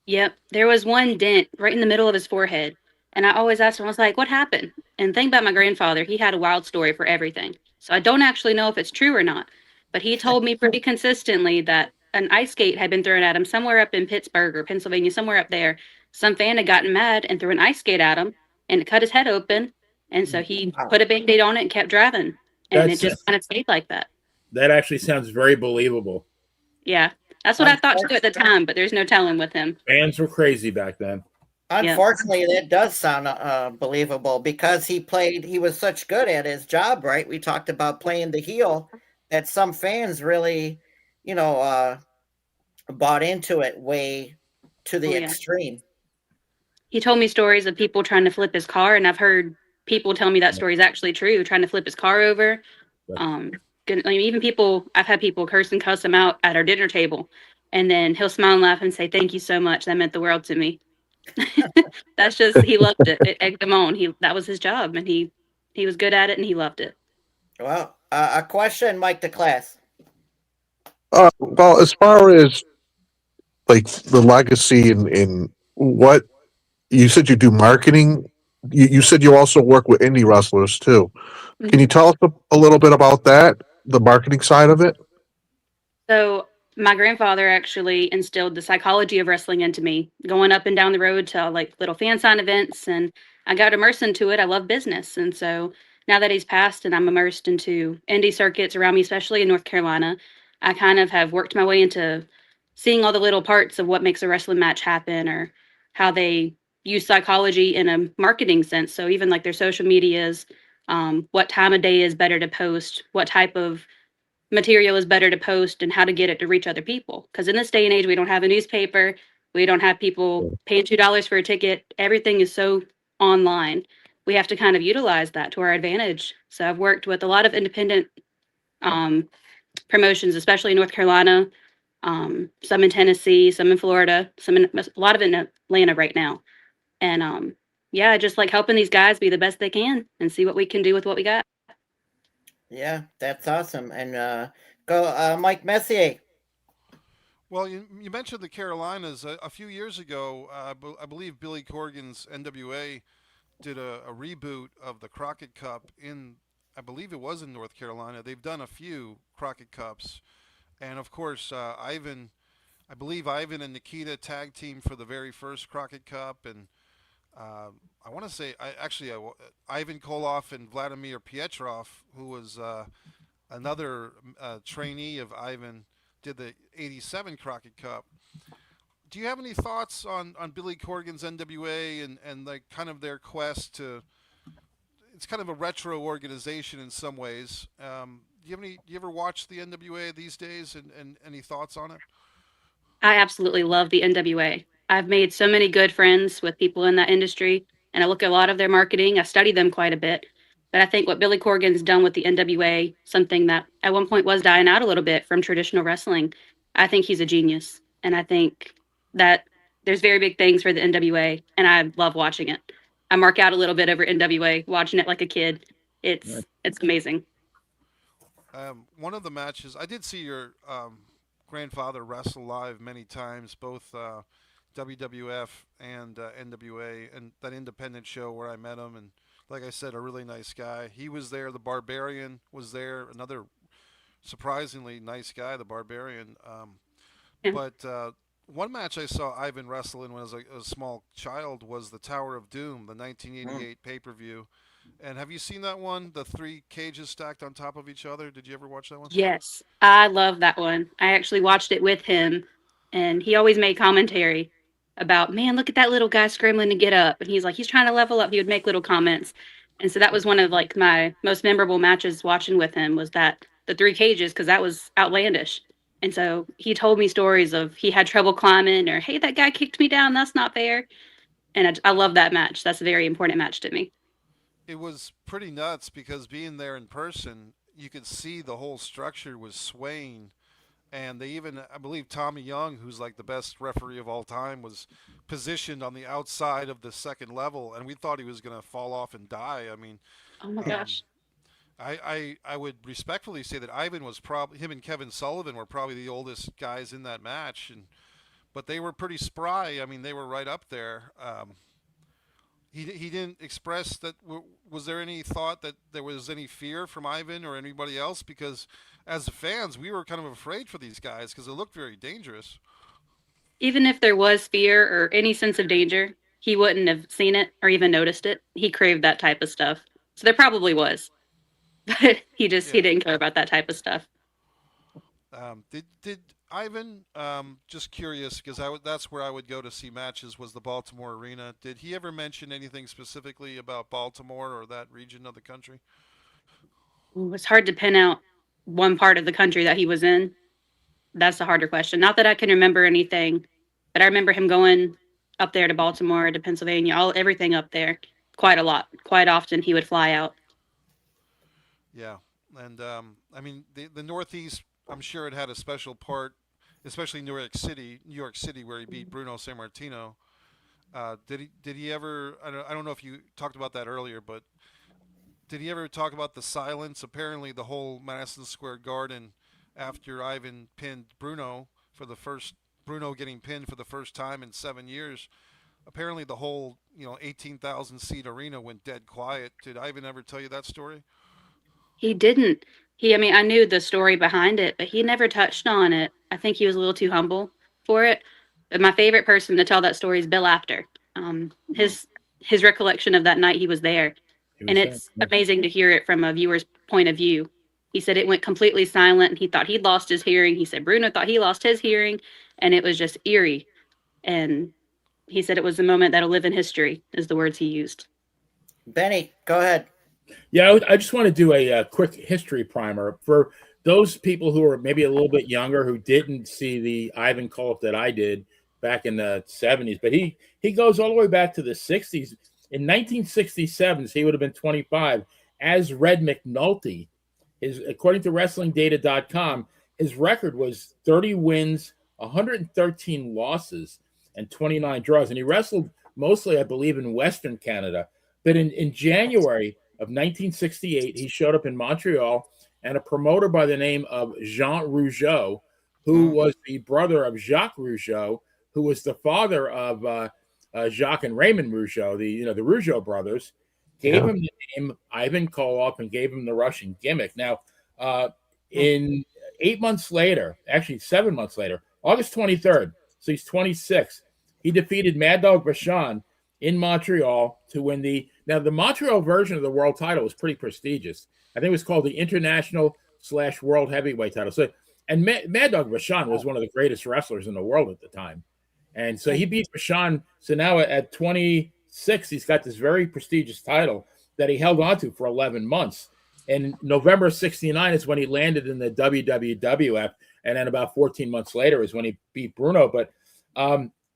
S4: Yep. There was one dent right in the middle of his forehead. And I always asked him, I was like, what happened? And think about my grandfather. He had a wild story for everything. So I don't actually know if it's true or not. But he told me pretty consistently that an ice skate had been thrown at him somewhere up in Pittsburgh or Pennsylvania, somewhere up there. Some fan had gotten mad and threw an ice skate at him. and it cut his head open. And so he
S1: Wow.
S4: put a Band-Aid on it and kept driving. And
S3: That's
S4: it just kind of stayed like that.
S3: That actually sounds very believable.
S4: Yeah. That's what I thought too at the time, but there's no telling with him.
S3: Fans were crazy back then.
S1: Unfortunately, that does sound believable because he was such good at his job, right? We talked about playing the heel that some fans really, bought into it way to the extreme.
S4: He told me stories of people trying to flip his car, and I've heard people tell me that story is actually true, trying to flip his car over. Even I've had people curse and cuss him out at our dinner table, and then he'll smile and laugh and say, "Thank you so much. That meant the world to me." That's just, he loved it. It egged him on. That was his job, and he was good at it, and he loved it.
S1: Well, a question, Mike, to class.
S2: Well, as far as like the legacy and what you said you do marketing, you said you also work with indie wrestlers too. Can you tell us a little bit about that, the marketing side of it?
S4: So my grandfather actually instilled the psychology of wrestling into me, going up and down the road to like little fan sign events, and I got immersed into it. I love business. And so now that he's passed and I'm immersed into indie circuits around me, especially in North Carolina, I kind of have worked my way into seeing all the little parts of what makes a wrestling match happen, or how they use psychology in a marketing sense. So even like their social medias, what time of day is better to post, what type of material is better to post, and how to get it to reach other people. Because in this day and age, we don't have a newspaper. We don't have people paying $2 for a ticket. Everything is so online. We have to kind of utilize that to our advantage. So I've worked with a lot of independent promotions, especially in North Carolina, some in Tennessee, some in Florida, a lot of it in Atlanta right now. And I just like helping these guys be the best they can and see what we can do with what we got.
S1: Yeah, that's awesome. And go, Mike Messier.
S9: Well, you mentioned the Carolinas. A few years ago, I believe Billy Corgan's NWA did a reboot of the Crockett Cup I believe it was in North Carolina. They've done a few Crockett Cups. And of course, I believe Ivan and Nikita tag team for the very first Crockett Cup. And I want to say, Ivan Koloff and Vladamir Pietrov, who was another trainee of Ivan, did the '87 Crockett Cup. Do you have any thoughts on Billy Corgan's NWA and like kind of their quest to? It's kind of a retro organization in some ways. Do you ever watch the NWA these days, and any thoughts on it?
S4: I absolutely love the NWA. I've made so many good friends with people in that industry, and I look at a lot of their marketing. I study them quite a bit. But I think what Billy Corgan's done with the NWA, something that at one point was dying out a little bit from traditional wrestling, I think he's a genius. And I think that there's very big things for the NWA, and I love watching it. I mark out a little bit over NWA, watching it like a kid. It's amazing.
S9: One of the matches, I did see your grandfather wrestle live many times, both WWF and NWA, and that independent show where I met him. And like I said, a really nice guy. He was there. The Barbarian was there. Another surprisingly nice guy, the Barbarian. But one match I saw Ivan wrestle in when I was a small child was the Tower of Doom, the 1988 pay-per-view. And have you seen that one? The 3 cages stacked on top of each other. Did you ever watch that one?
S4: Yes, I love that one. I actually watched it with him, and he always made commentary about, man, look at that little guy scrambling to get up. And he's like, he's trying to level up. He would make little comments. And so that was one of like my most memorable matches watching with him, was that the 3 cages, because that was outlandish. And so he told me stories of he had trouble climbing, or, hey, that guy kicked me down. That's not fair. And I love that match. That's a very important match to me.
S9: It was pretty nuts because being there in person, you could see the whole structure was swaying. And they even, I believe Tommy Young, who's like the best referee of all time, was positioned on the outside of the second level. And we thought he was going to fall off and die. I mean,
S4: oh my gosh.
S9: I would respectfully say that Ivan was probably, him and Kevin Sullivan were probably the oldest guys in that match. But they were pretty spry. I mean, they were right up there. He didn't express that. Was there any thought that there was any fear from Ivan or anybody else? Because as fans, we were kind of afraid for these guys because it looked very dangerous.
S4: Even if there was fear or any sense of danger, he wouldn't have seen it or even noticed it. He craved that type of stuff. So there probably was, but he didn't care about that type of stuff.
S9: Did Ivan, just curious, because that's where I would go to see matches, was the Baltimore Arena. Did he ever mention anything specifically about Baltimore or that region of the country?
S4: It's hard to pin out one part of the country that he was in. That's the harder question. Not that I can remember anything, but I remember him going up there to Baltimore, to Pennsylvania, everything up there quite a lot. Quite often he would fly out.
S9: Yeah. And I mean, the Northeast, I'm sure it had a special part, especially New York City, where he beat Bruno Sammartino. Did he ever? I don't know if you talked about that earlier, but did he ever talk about the silence? Apparently, the whole Madison Square Garden, after Ivan pinned Bruno Bruno getting pinned for the first time in 7 years. Apparently, the whole 18,000 seat arena went dead quiet. Did Ivan ever tell you that story?
S4: He didn't. I knew the story behind it, but he never touched on it. I think he was a little too humble for it. But my favorite person to tell that story is Bill Apter. His recollection of that night he was there. And it's amazing to hear it from a viewer's point of view. He said it went completely silent and he thought he'd lost his hearing. He said Bruno thought he lost his hearing and it was just eerie. And he said it was a moment that'll live in history, is the words he used.
S1: Benny, go ahead.
S3: Yeah, I just want to do a quick history primer for those people who are maybe a little bit younger who didn't see the Ivan Koloff that I did back in the 70s. But he goes all the way back to the 60s. In 1967, he would have been 25. As Red McNulty, according to WrestlingData.com, his record was 30 wins, 113 losses, and 29 draws. And he wrestled mostly, I believe, in Western Canada. But in January of 1968, he showed up in Montreal, and a promoter by the name of Jean Rougeau, who was the brother of Jacques Rougeau, who was the father of Jacques and Raymond Rougeau, the Rougeau brothers, gave him the name Ivan Koloff and gave him the Russian gimmick. Now, in 8 months later, actually 7 months later, August 23rd, so he's 26, he defeated Mad Dog Vachon in Montreal to win the Montreal version of the world title was pretty prestigious. I think it was called the International/World Heavyweight title. So, and Mad Dog Vachon was one of the greatest wrestlers in the world at the time. And so he beat Vachon. So now at 26, he's got this very prestigious title that he held on to for 11 months. And November 69 is when he landed in the WWWF. And then about 14 months later is when he beat Bruno. But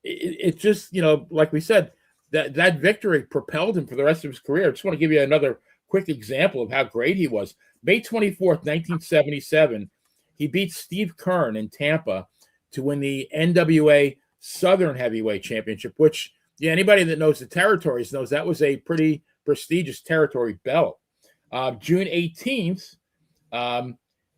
S3: it just, like we said, that victory propelled him for the rest of his career. I just want to give you another quick example of how great he was. May 24th, 1977, he beat Steve Kern in Tampa to win the NWA Southern Heavyweight Championship, which anybody that knows the territories knows that was a pretty prestigious territory belt. June 18th,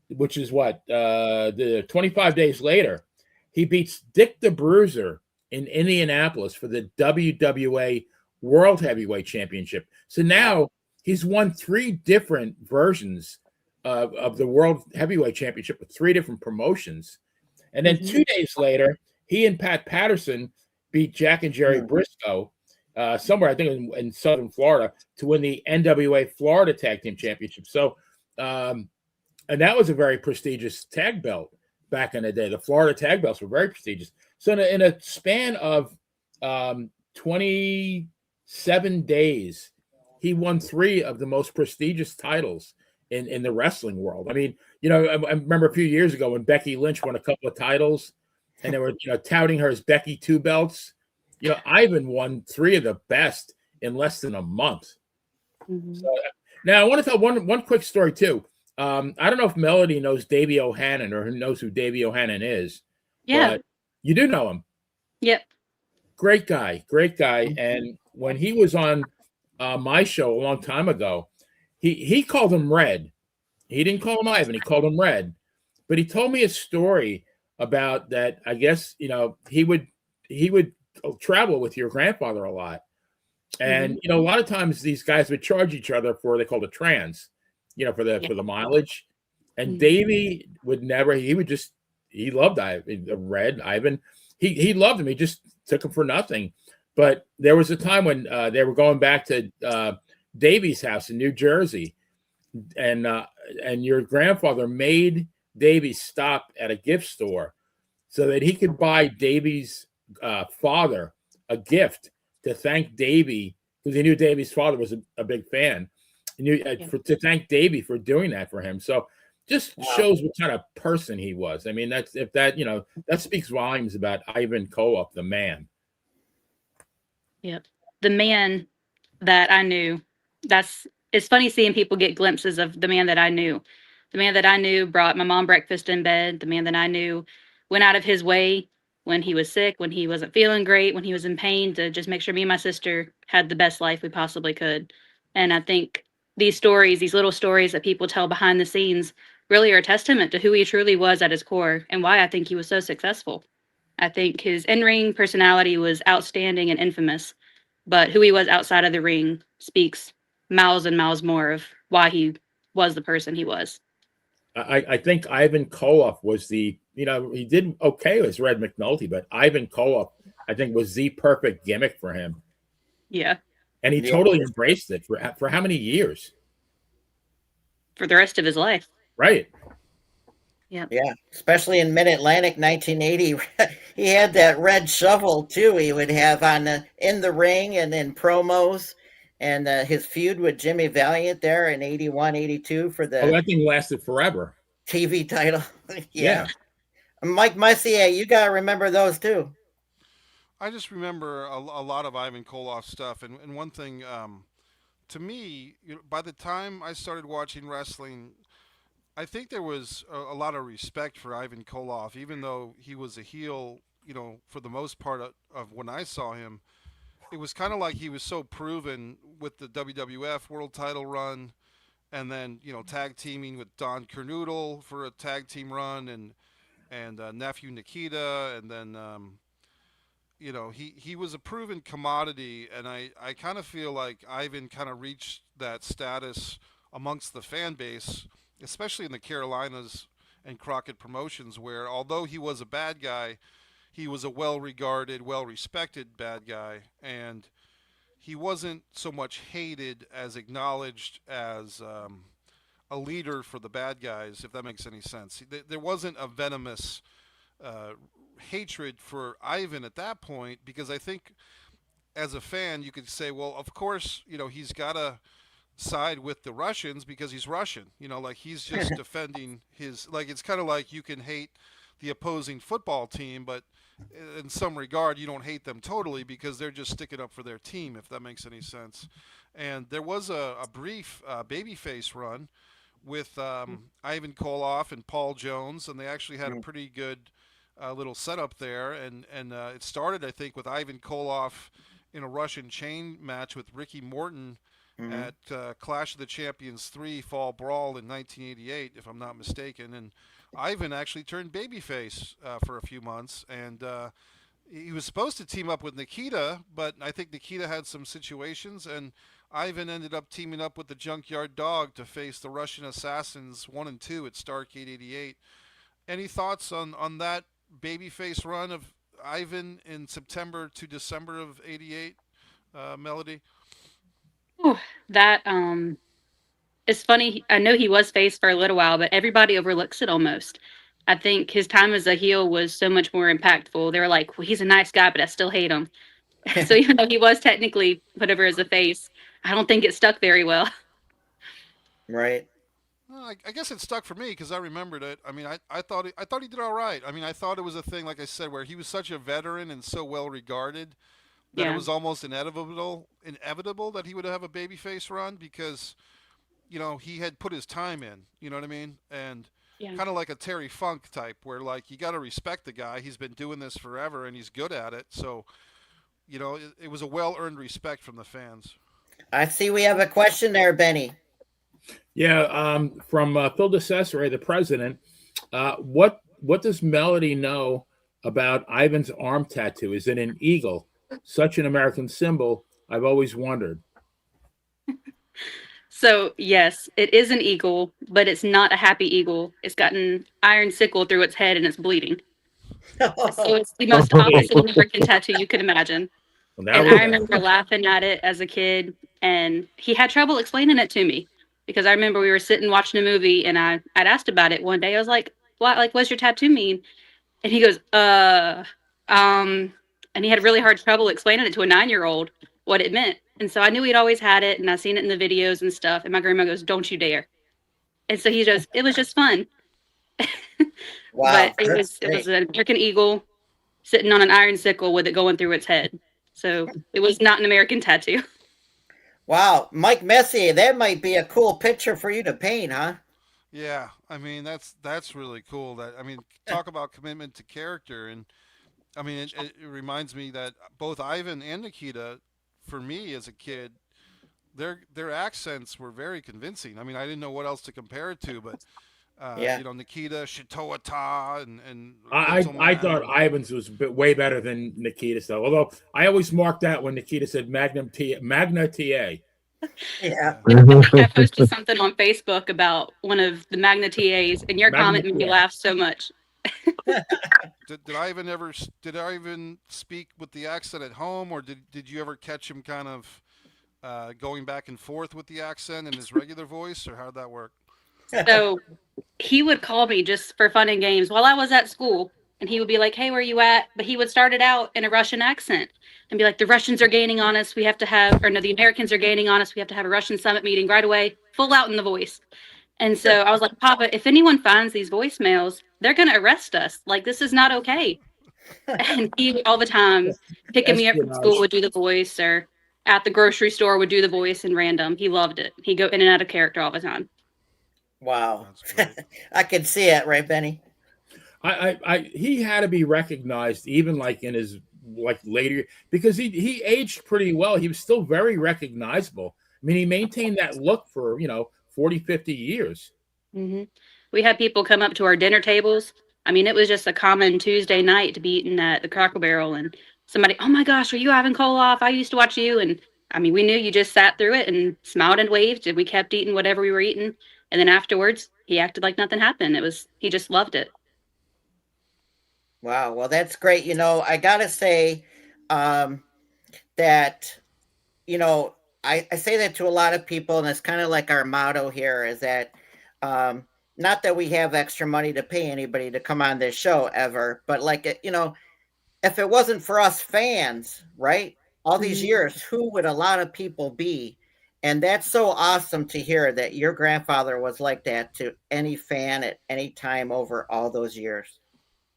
S3: which is the 25 days later, he beats Dick the Bruiser in Indianapolis for the WWA World Heavyweight Championship. So now he's won 3 different versions of the World Heavyweight Championship with 3 different promotions. And then 2 days later, he and Pat Patterson beat Jack and Jerry Briscoe somewhere, I think in Southern Florida, to win the NWA Florida Tag Team Championship. So, and that was a very prestigious tag belt back in the day. The Florida tag belts were very prestigious. So in a span of 27 days, he won 3 of the most prestigious titles in the wrestling world. I mean, I remember a few years ago when Becky Lynch won a couple of titles and they were touting her as Becky 2 belts. Ivan won 3 of the best in less than a month. So, now I want to tell one quick story too. I don't know if Melodie knows Davey O'Hannon or knows who Davey O'Hannon is.
S4: Yeah.
S3: But you do know him.
S4: Yep.
S3: Great guy. And when he was on my show a long time ago, he called him Red. He didn't call him Ivan. He called him Red. But he told me a story about that. I guess, he would travel with your grandfather a lot. And, a lot of times these guys would charge each other for, they called a trans, for the mileage. And Davey would never, he loved Ivan, Red, Ivan. He loved him. He just took him for nothing. But there was a time when they were going back to Davy's house in New Jersey, and your grandfather made Davy stop at a gift store so that he could buy Davy's father a gift to thank Davy, because he knew Davy's father was a big fan. He knew, to thank Davy for doing that for him. So just shows what kind of person he was. I mean, that speaks volumes about Ivan Koloff, the man.
S4: Yep. The man that I knew. It's funny seeing people get glimpses of the man that I knew. The man that I knew brought my mom breakfast in bed. The man that I knew went out of his way when he was sick, when he wasn't feeling great, when he was in pain, to just make sure me and my sister had the best life we possibly could. And I think these stories, these little stories that people tell behind the scenes, really are a testament to who he truly was at his core and why I think he was so successful. I think his in-ring personality was outstanding and infamous, but who he was outside of the ring speaks miles and miles more of why he was the person he was.
S3: I think Ivan Koloff was he did okay as Red McNulty, but Ivan Koloff, I think, was the perfect gimmick for him.
S4: Yeah.
S3: And he totally embraced it for how many years?
S4: For the rest of his life.
S3: Right.
S4: Yeah.
S1: Yeah. Especially in Mid-Atlantic 1980. He had that red shovel too. He would have in the ring and in promos. And his feud with Jimmy Valiant there in 81, 82 for the
S3: that thing lasted forever.
S1: TV title. Yeah. Mike Messier, you got to remember those too.
S9: I just remember a lot of Ivan Koloff stuff. And one thing, to me, by the time I started watching wrestling, I think there was a lot of respect for Ivan Koloff, even though he was a heel, for the most part of when I saw him. It was kind of like he was so proven with the WWF World Title run, and then tag teaming with Don Kernoodle for a tag team run, and nephew Nikita, and then he was a proven commodity, and I kind of feel like Ivan kind of reached that status amongst the fan base, especially in the Carolinas and Crockett Promotions, where although he was a bad guy, he was a well-regarded, well-respected bad guy, and he wasn't so much hated as acknowledged as a leader for the bad guys, if that makes any sense. There wasn't a venomous hatred for Ivan at that point, because I think as a fan you could say, well, of course, he's got to side with the Russians because he's Russian. Like he's just defending his, like it's kind of like you can hate the opposing football team, but in some regard you don't hate them totally because they're just sticking up for their team, if that makes any sense. And there was a brief babyface run with Ivan Koloff and Paul Jones, and they actually had a pretty good little setup there, and it started, I think, with Ivan Koloff in a Russian chain match with Ricky Morton at Clash of the Champions 3 Fall Brawl in 1988, if I'm not mistaken. And Ivan actually turned babyface for a few months, and he was supposed to team up with Nikita, but I think Nikita had some situations, and Ivan ended up teaming up with the Junkyard Dog to face the Russian Assassins 1 and 2 at Starrcade 88. Any thoughts on that babyface run of Ivan in September to December of 88, Melodie?
S4: Ooh, that it's funny. I know he was face for a little while, but everybody overlooks it almost. I think his time as a heel was so much more impactful. They were like, well, he's a nice guy, but I still hate him. So even though he was technically put over as a face, I don't think it stuck very well.
S1: Right.
S9: Well, I guess it stuck for me because I remembered it. I mean, I thought he did all right. I mean, I thought it was a thing, like I said, where he was such a veteran and so well regarded that it was almost inevitable that he would have a babyface run because, he had put his time in. You know what I mean? And kind of like a Terry Funk type, where like you got to respect the guy. He's been doing this forever and he's good at it. So, it was a well-earned respect from the fans.
S1: I see we have a question there, Benny.
S3: Yeah, from Phil DeCesare, the president. What does Melodie know about Ivan's arm tattoo? Is it an eagle? Such an American symbol. I've always wondered.
S4: So, yes, it is an eagle, but it's not a happy eagle. It's got an iron sickle through its head and it's bleeding. So it's the most opposite American tattoo you could imagine.
S3: Well, now
S4: And
S3: we
S4: I
S3: know.
S4: remember laughing at it as a kid, and he had trouble explaining it to me because I remember we were sitting watching a movie, and I'd asked about it one day. I was like, "What? Like, what's your tattoo mean?" And he goes, and he had really hard trouble explaining it to a 9-year-old what it meant. And so I knew he'd always had it, and I seen it in the videos and stuff. And my grandma goes, "Don't you dare!" And so it was just fun.
S1: Wow.
S4: But it was an American eagle sitting on an iron sickle with it going through its head. So it was not an American tattoo.
S1: Wow, Mike Messier, that might be a cool picture for you to paint, huh?
S9: Yeah, I mean that's really cool. That I mean, talk about commitment to character, and I mean it reminds me that both Ivan and Nikita, for me as a kid, their accents were very convincing. I mean, I didn't know what else to compare it to, but
S1: Yeah.
S9: you know, Nikita Shitoata and
S3: I
S9: Gentleman.
S3: thought Ivan's was way better than Nikita's, though. Although I always marked out when Nikita said Magna TA.
S1: Yeah.
S4: I posted something on Facebook about one of the Magna TAs, and your comment made me laugh so much.
S9: Did Ivan speak with the accent at home, or did you ever catch him kind of going back and forth with the accent in his regular voice, or how'd that work?
S4: So he would call me just for fun and games while I was at school, and he would be like, "Hey, where you at?" But he would start it out in a Russian accent and be like, "The Russians are gaining on us. We have to have, or no, the Americans are gaining on us. We have to have a Russian summit meeting right away," full out in the voice. And so I was like, "Papa, if anyone finds these voicemails, they're going to arrest us. Like, this is not okay." And he all the time picking me up from school would do the voice, or at the grocery store would do the voice in random. He loved it. He'd go in and out of character all the time.
S1: Wow. I can see it, right, Benny?
S3: He had to be recognized even like in his later, because he aged pretty well. He was still very recognizable. I mean, he maintained that look for 40, 50 years.
S4: Mm-hmm. We had people come up to our dinner tables. I mean, it was just a common Tuesday night to be eating at the Cracker Barrel, and somebody, "Oh my gosh, are you Ivan Koloff? I used to watch you." And I mean, we knew you just sat through it and smiled and waved, and we kept eating whatever we were eating. And then afterwards, he acted like nothing happened. He just loved it.
S1: Wow. Well, that's great. I gotta say that, I say that to a lot of people, and it's kind of like our motto here is that not that we have extra money to pay anybody to come on this show ever, but like, if it wasn't for us fans, right? All these years, who would a lot of people be? And that's so awesome to hear that your grandfather was like that to any fan at any time over all those years.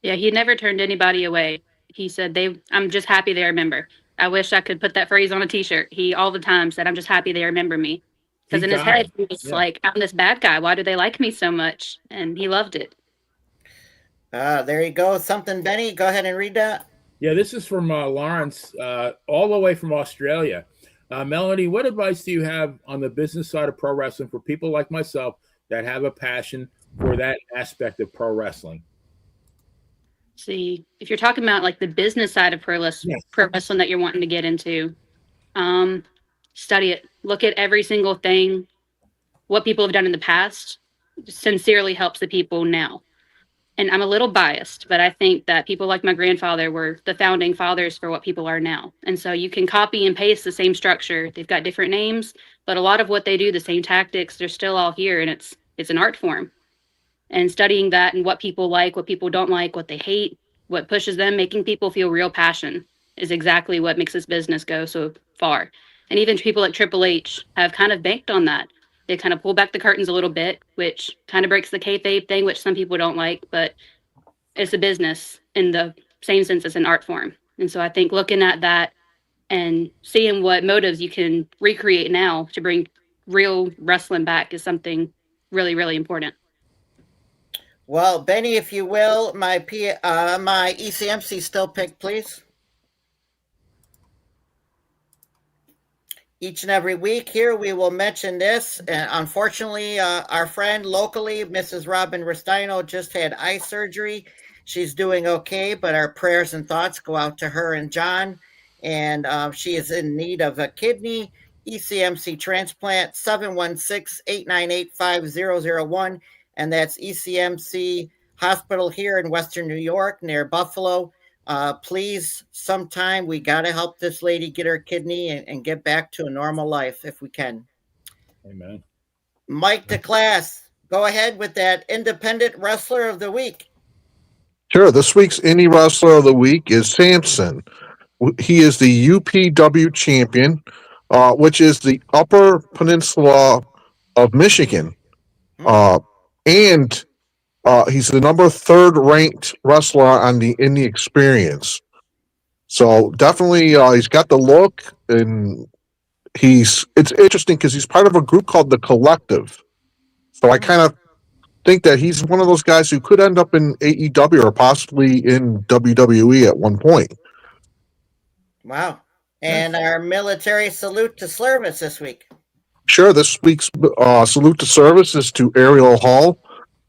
S4: Yeah, he never turned anybody away. He said, "I'm just happy they remember." I wish I could put that phrase on a t-shirt. He all the time said, "I'm just happy they remember me." Because in his head, he was like, "I'm this bad guy. Why do they like me so much?" And he loved it.
S1: There you go. Something, Benny. Go ahead and read that.
S3: Yeah, this is from Lawrence, all the way from Australia. Melodie, what advice do you have on the business side of pro wrestling for people like myself that have a passion for that aspect of pro wrestling?
S4: See, if you're talking about like the business side of pro wrestling that you're wanting to get into, study it. Look at every single thing, what people have done in the past sincerely helps the people now. And I'm a little biased, but I think that people like my grandfather were the founding fathers for what people are now. And so you can copy and paste the same structure. They've got different names, but a lot of what they do, the same tactics, they're still all here, and it's an art form. And studying that and what people like, what people don't like, what they hate, what pushes them, making people feel real passion is exactly what makes this business go so far. And even people like Triple H have kind of banked on that. They kind of pull back the curtains a little bit, which kind of breaks the kayfabe thing, which some people don't like, but it's a business in the same sense as an art form. And so I think looking at that and seeing what motives you can recreate now to bring real wrestling back is something really, really important.
S1: Well, Benny, if you will, my ECMC still pick, please. Each and every week here, we will mention this. And unfortunately, our friend locally, Mrs. Robin Restaino, just had eye surgery. She's doing okay, but our prayers and thoughts go out to her and John. And she is in need of a kidney ECMC transplant, 716-898-5001. And that's ECMC Hospital here in Western New York near Buffalo. Please, sometime we got to help this lady get her kidney and get back to a normal life if we can.
S3: Amen.
S1: Mike DeClass, go ahead with that independent wrestler of the week.
S2: Sure. This week's indie wrestler of the week is Samson. He is the UPW champion, which is the Upper Peninsula of Michigan. And he's the number third ranked wrestler on the Indie Experience. So definitely, he's got the look, and it's interesting because he's part of a group called the Collective. So I kind of think that he's one of those guys who could end up in AEW or possibly in WWE at one point.
S1: Wow. And our military salute to service this week.
S2: Sure, this week's salute to service is to Ariel Hall,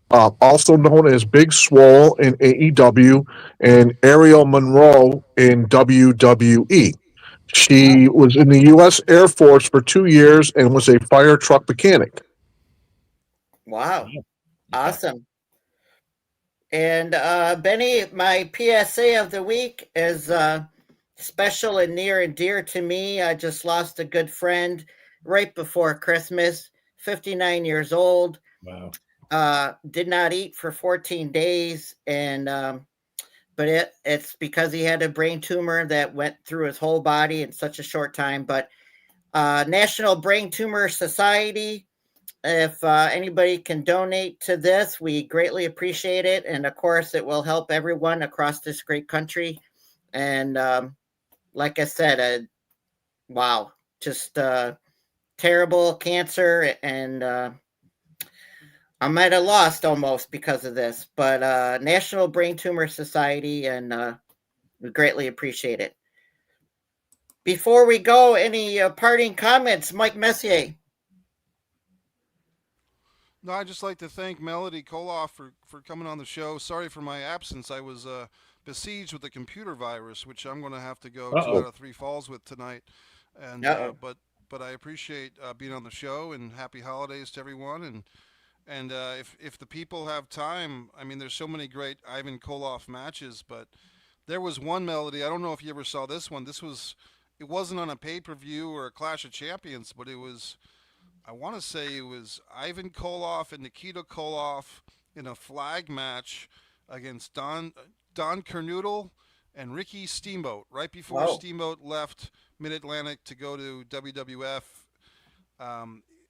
S2: also known as Big Swole in AEW, and Ariel Monroe in WWE. She was in the U.S. Air Force for 2 years and was a fire truck mechanic.
S1: Wow. Awesome. And Benny, my PSA of the week is special and near and dear to me. I just lost a good friend right before Christmas, 59 years old.
S3: Wow.
S1: Did not eat for 14 days. And but it's because he had a brain tumor that went through his whole body in such a short time. But National Brain Tumor Society, if anybody can donate to this, we greatly appreciate it. And of course, it will help everyone across this great country. And like I said, wow, just terrible cancer. And I'm at a loss almost because of this. But National Brain Tumor Society, and we greatly appreciate it. Before we go, any parting comments, Mike Messier?
S9: No, I'd just like to thank Melodie Koloff for coming on the show. Sorry for my absence. I was besieged with a computer virus, which I'm going to have to go 2 out of 3 falls with tonight. And but I appreciate being on the show, and happy holidays to everyone. And if the people have time, I mean, there's so many great Ivan Koloff matches, but there was one, Melody. I don't know if you ever saw this one. It wasn't on a pay-per-view or a Clash of Champions, but it was, I want to say it was Ivan Koloff and Nikita Koloff in a flag match against Don Kernoodle and Ricky Steamboat right before Steamboat left Mid-Atlantic to go to WWF.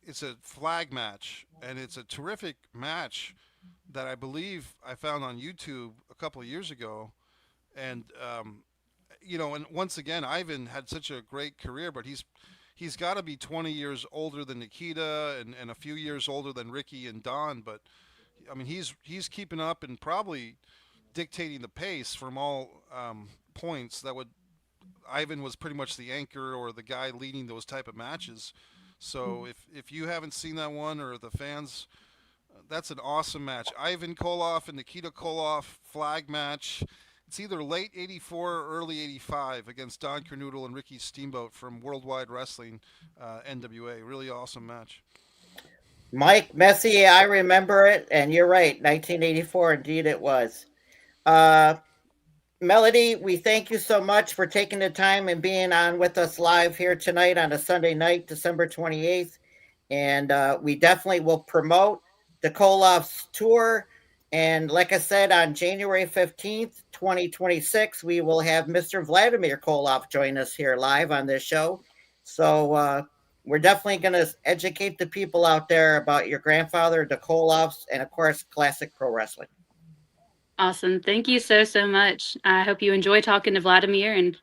S9: It's a flag match, and it's a terrific match that I believe I found on YouTube a couple of years ago. And and once again, Ivan had such a great career, but he's got to be 20 years older than Nikita and a few years older than Ricky and Don. But I mean, he's keeping up and probably dictating the pace from all points. Ivan was pretty much the anchor or the guy leading those type of matches. So if you haven't seen that one, or the fans, that's an awesome match. Ivan Koloff and Nikita Koloff flag match. It's either late 84 or early 85 against Don Kernoodle and Ricky Steamboat from Worldwide Wrestling, NWA. Really awesome match.
S1: Mike Messier, I remember it, and you're right, 1984, indeed it was. Melodie, we thank you so much for taking the time and being on with us live here tonight on a Sunday night, December 28th. And we definitely will promote the Koloffs tour. And like I said, on January 15th, 2026, we will have Mr. Vladamir Koloff join us here live on this show. So we're definitely going to educate the people out there about your grandfather, the Koloffs, and of course, classic pro wrestling.
S4: Awesome. Thank you so much. I hope you enjoy talking to Vladimir, and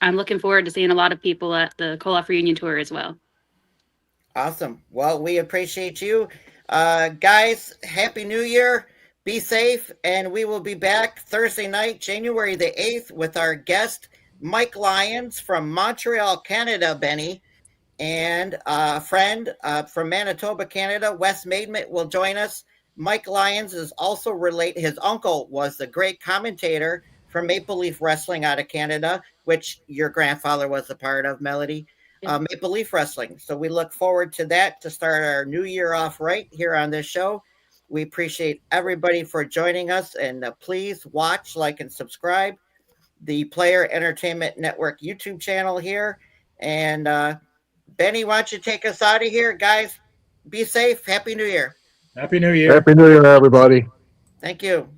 S4: I'm looking forward to seeing a lot of people at the Koloff Reunion Tour as well.
S1: Awesome. Well, we appreciate you. Guys, Happy New Year. Be safe, and we will be back Thursday night, January the 8th, with our guest, Mike Lyons from Montreal, Canada, Benny, and a friend from Manitoba, Canada, Wes Maidment, will join us. Mike Lyons is also related. His uncle was the great commentator for Maple Leaf Wrestling out of Canada, which your grandfather was a part of, Melodie. Maple Leaf Wrestling. So we look forward to that to start our new year off right here on this show. We appreciate everybody for joining us, and please watch, like, and subscribe. the Player Entertainment Network YouTube channel here. And Benny, why don't you take us out of here? Guys, be safe. Happy New Year.
S3: Happy New Year.
S2: Happy New Year, everybody.
S1: Thank you.